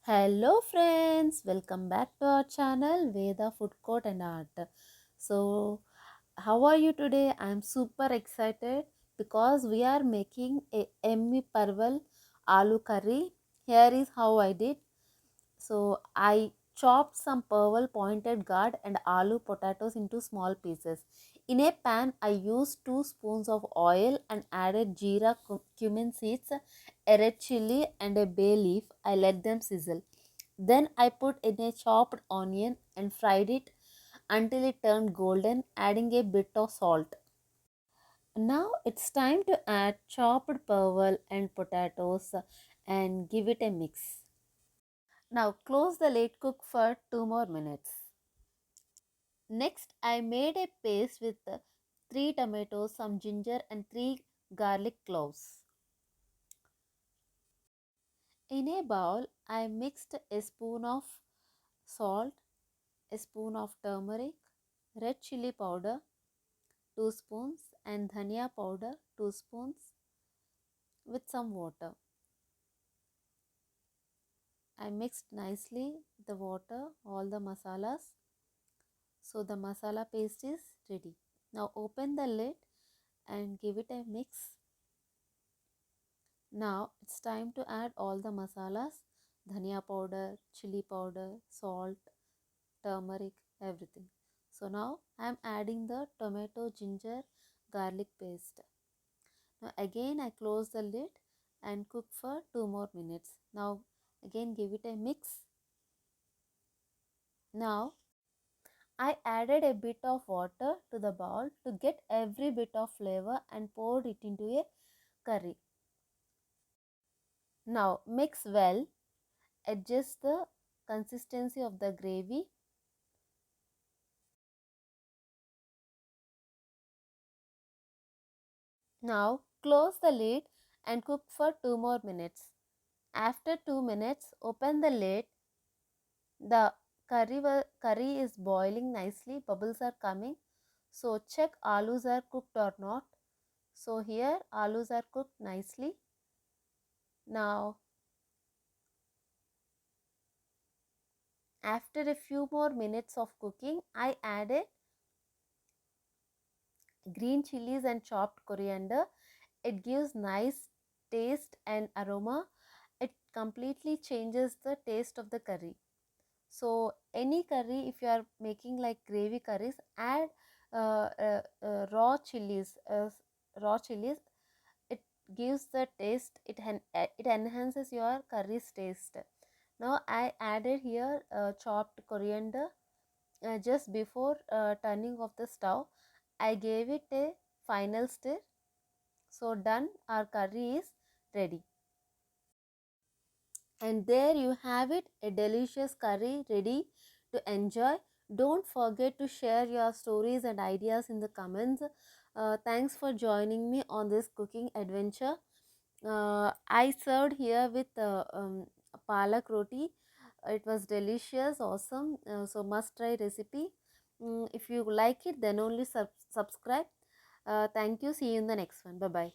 Hello friends, welcome back to our channel Veda Food Court and Art. So, how are you today? I'm super excited because we are making a yummy Parwal Aloo Curry. Here is how I did. So I chopped some Parwal pointed gourd and aloo potatoes into small pieces. In a pan, I used 2 spoons of oil and added jeera, cumin seeds, a red chili and a bay leaf. I let them sizzle. Then I put in a chopped onion and fried it until it turned golden, adding a bit of salt. Now it's time to add chopped Parwal and potatoes and give it a mix. Now close the lid, cook for 2 more minutes. Next, I made a paste with 3 tomatoes, some ginger and 3 garlic cloves. In a bowl, I mixed a spoon of salt, a spoon of turmeric, red chili powder 2 spoons and dhania powder 2 spoons with some water. I mixed nicely the water, all the masalas. So the masala paste is ready. Now open the lid and give it a mix. Now it's time to add all the masalas, dhania powder, chili powder, salt, turmeric, everything. So now I am adding the tomato, ginger, garlic paste. Now again I close the lid and cook for 2 more minutes. Now again give it a mix. Now I added a bit of water to the bowl to get every bit of flavor and poured it into a curry. Now mix well, adjust the consistency of the gravy. Now close the lid and cook for 2 more minutes. After 2 minutes, open the lid. The curry is boiling nicely, bubbles are coming. So check aloos are cooked or not. So here aloos are cooked nicely. Now after a few more minutes of cooking, I added green chilies and chopped coriander. It gives nice taste and aroma. It completely changes the taste of the curry. So any curry, if you are making like gravy curries, add raw chilies. Raw chilies, it gives the taste. It enhances your curry's taste. Now I added here chopped coriander just before turning off the stove. I gave it a final stir. So done, our curry is ready. And there you have it, a delicious curry ready to enjoy. Don't forget to share your stories and ideas in the comments. Thanks for joining me on this cooking adventure. I served here with palak roti. It was delicious, awesome. So must try recipe. If you like it, then only subscribe. Thank you. See you in the next one. Bye bye.